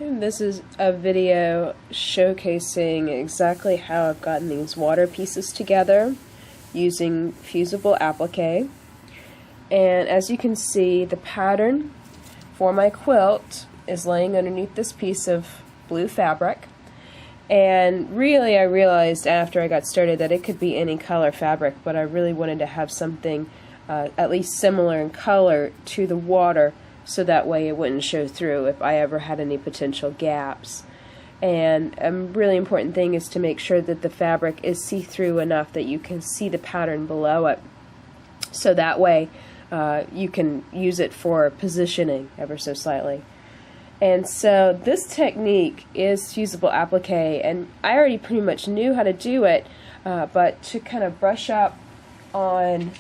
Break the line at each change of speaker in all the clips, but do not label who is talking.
And this is a video showcasing exactly how I've gotten these water pieces together using Fusible Applique. And as you can see, the pattern for my quilt is laying underneath this piece of blue fabric. And really I realized after I got started that it could be any color fabric, but I really wanted to have something at least similar in color to the water, so that way it wouldn't show through if I ever had any potential gaps. And a really important thing is to make sure that the fabric is see-through enough that you can see the pattern below it, so that way you can use it for positioning ever so slightly. And so this technique is Fusible Applique, and I already pretty much knew how to do it, but to kind of brush up on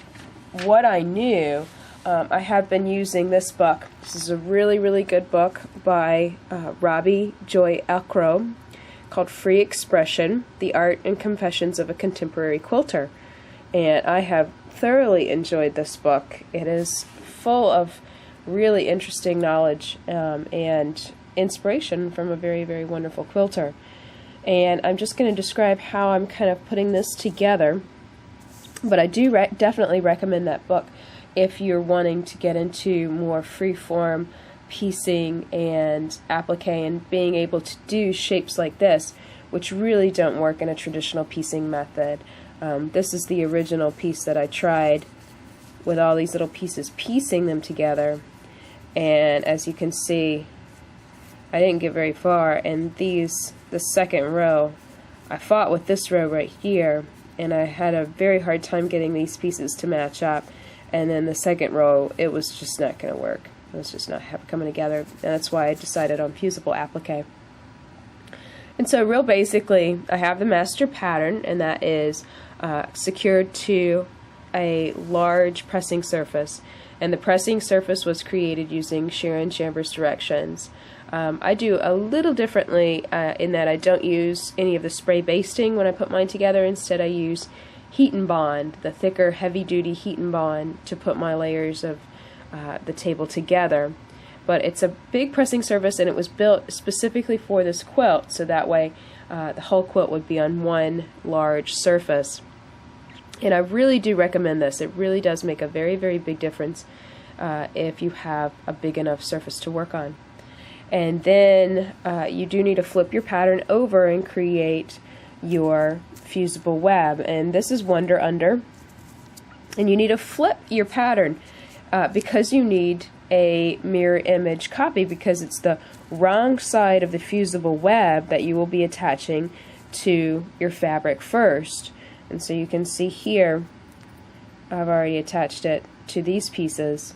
what I knew, I have been using this book. This is a really good book by Robbie Joy Elkrow called Free Expression: The Art and Confessions of a Contemporary Quilter. And I have thoroughly enjoyed this book. It is full of really interesting knowledge and inspiration from a very wonderful quilter. And I'm just going to describe how I'm kind of putting this together. But I do definitely recommend that book if you're wanting to get into more free-form piecing and applique and being able to do shapes like this, which really don't work in a traditional piecing method. This is the original piece that I tried with all these little pieces, piecing them together, and as you can see, I didn't get very far. And the second row, I fought with this row right here, and I had a very hard time getting these pieces to match up. And then the second row, it was just not going to work. It was just not coming together. And that's why I decided on Fusible Applique. And so real basically, I have the master pattern, and that is secured to a large pressing surface. And the pressing surface was created using Sharon Chambers directions. I do a little differently in that I don't use any of the spray basting when I put mine together. Instead, I use heat and bond, the thicker, heavy-duty heat and bond, to put my layers of the table together. But it's a big pressing surface, and it was built specifically for this quilt, so that way the whole quilt would be on one large surface. And I really do recommend this. It really does make a very big difference if you have a big enough surface to work on. And then you do need to flip your pattern over and create your fusible web, and this is Wonder Under. And you need to flip your pattern because you need a mirror image copy, because it's the wrong side of the fusible web that you will be attaching to your fabric first. And so you can see here I've already attached it to these pieces,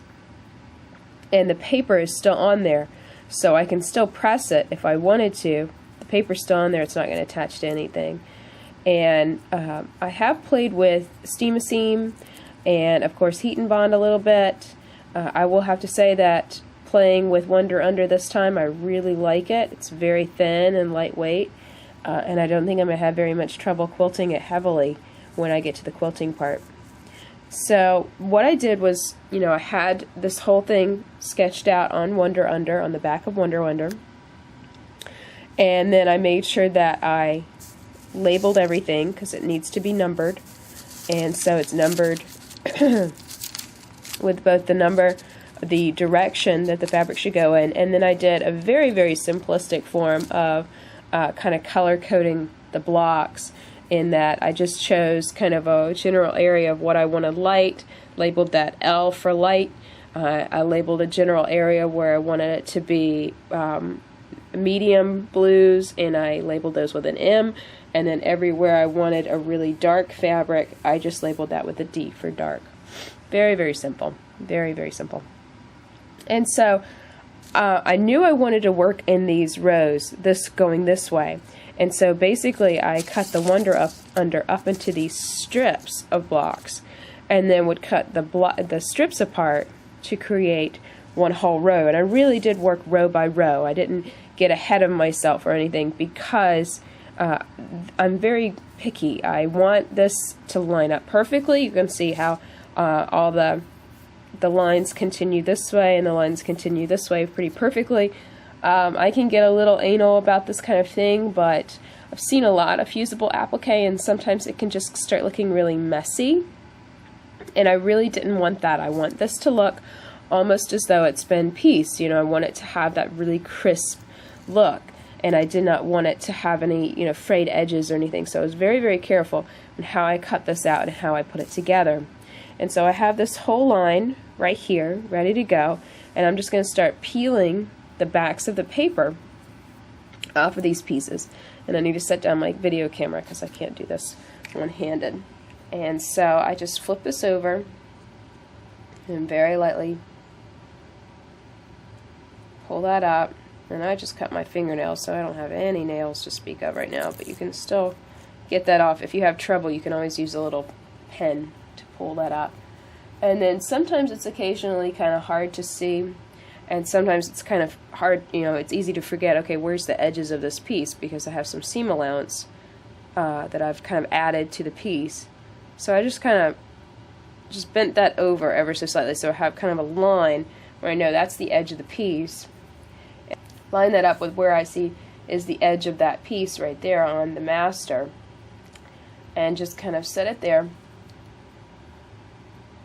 and the paper is still on there, so I can still press it if I wanted to. The paper's still on there, it's not going to attach to anything. And I have played with Steam-A-Seam and of course heat and bond a little bit. I will have to say that playing with Wonder Under this time, I really like it. It's very thin and lightweight, and I don't think I'm going to have very much trouble quilting it heavily when I get to the quilting part. So what I did was, I had this whole thing sketched out on Wonder Under, on the back of Wonder Under, and then I made sure that I labeled everything because it needs to be numbered. And so it's numbered with both the number, the direction that the fabric should go in, and then I did a very simplistic form of kind of color coding the blocks, in that I just chose kind of a general area of what I wanted light, labeled that L for light. I labeled a general area where I wanted it to be medium blues, and I labeled those with an M. And then everywhere I wanted a really dark fabric, I just labeled that with a D for dark. Very simple. Very simple. And so I knew I wanted to work in these rows, going this way. And so basically I cut the Wonder Under up into these strips of blocks, and then would cut the strips apart to create one whole row. And I really did work row by row. I didn't get ahead of myself or anything, because I'm very picky. I want this to line up perfectly. You can see how all the lines continue this way and the lines continue this way pretty perfectly. I can get a little anal about this kind of thing, but I've seen a lot of fusible applique, and sometimes it can just start looking really messy, and I really didn't want that. I want this to look almost as though it's been pieced. You know, I want it to have that really crisp look, and I did not want it to have any, you know, frayed edges or anything, so I was very, very careful in how I cut this out and how I put it together. And so I have this whole line right here ready to go, and I'm just going to start peeling the backs of the paper off of these pieces. And I need to set down my video camera because I can't do this one-handed. And so I just flip this over and very lightly pull that up. And I just cut my fingernails, so I don't have any nails to speak of right now, but you can still get that off. If you have trouble, you can always use a little pen to pull that up. And then sometimes it's occasionally kind of hard to see, and sometimes it's kind of hard, you know, it's easy to forget, okay, where's the edges of this piece, because I have some seam allowance that I've kind of added to the piece. So I just kind of just bent that over ever so slightly, so I have kind of a line where I know that's the edge of the piece. Line that up with where I see is the edge of that piece right there on the master, and just kind of set it there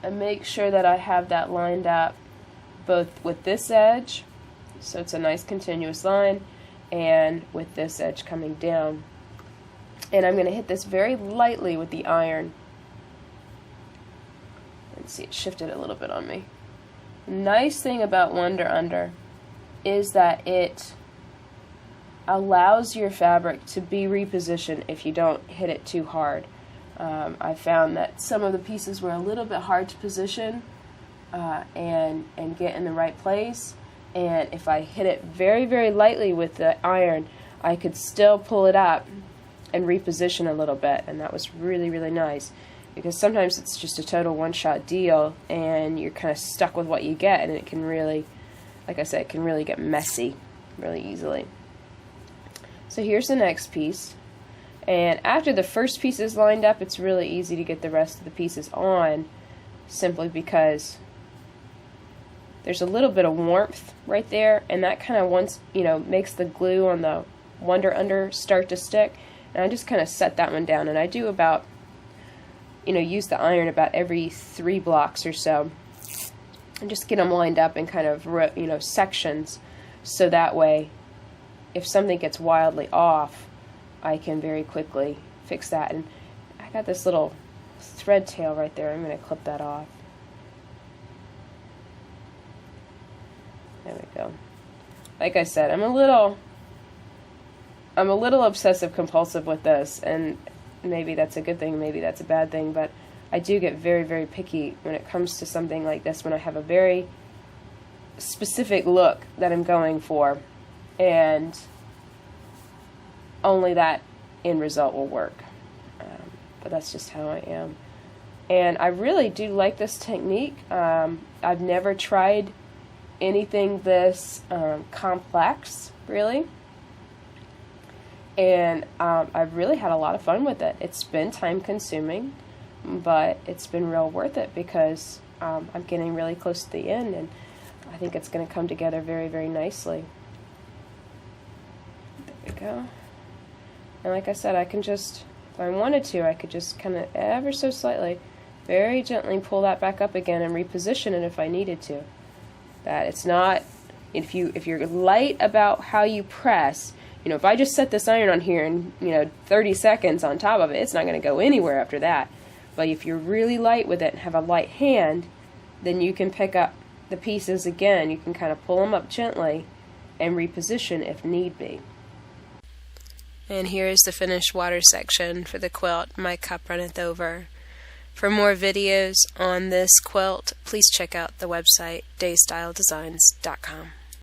and make sure that I have that lined up both with this edge, so it's a nice continuous line, and with this edge coming down. And I'm going to hit this very lightly with the iron. Let's see, it shifted a little bit on me. The nice thing about Wonder Under is that it allows your fabric to be repositioned if you don't hit it too hard. I found that some of the pieces were a little bit hard to position and get in the right place, and if I hit it very, very lightly with the iron, I could still pull it up and reposition a little bit, and that was really, really nice, because sometimes it's just a total one-shot deal and you're kind of stuck with what you get, and it can really, like I said, it can really get messy really easily. So here's the next piece, and after the first piece is lined up, it's really easy to get the rest of the pieces on, simply because there's a little bit of warmth right there, and that kind of makes the glue on the Wonder Under start to stick. And I just kind of set that one down, and I do about, use the iron about every 3 blocks or so, and just get them lined up in kind of, sections, so that way, if something gets wildly off, I can very quickly fix that. And I got this little thread tail right there. I'm going to clip that off. There we go. Like I said, I'm a little obsessive compulsive with this, and maybe that's a good thing, maybe that's a bad thing, but I do get very, very picky when it comes to something like this, when I have a very specific look that I'm going for, and only that end result will work. But that's just how I am. And I really do like this technique. I've never tried anything this complex, really. And I've really had a lot of fun with it. It's been time consuming, but it's been real worth it, because I'm getting really close to the end, and I think it's going to come together very, very nicely. There we go. And like I said, I can just, if I wanted to, I could just kind of ever so slightly, very gently pull that back up again and reposition it if I needed to. That it's not, if you're light about how you press, if I just set this iron on here and, 30 seconds on top of it, it's not going to go anywhere after that. But if you're really light with it and have a light hand, then you can pick up the pieces again. You can kind of pull them up gently and reposition if need be. And here is the finished water section for the quilt. My cup runneth over. For more videos on this quilt, please check out the website daystyledesigns.com.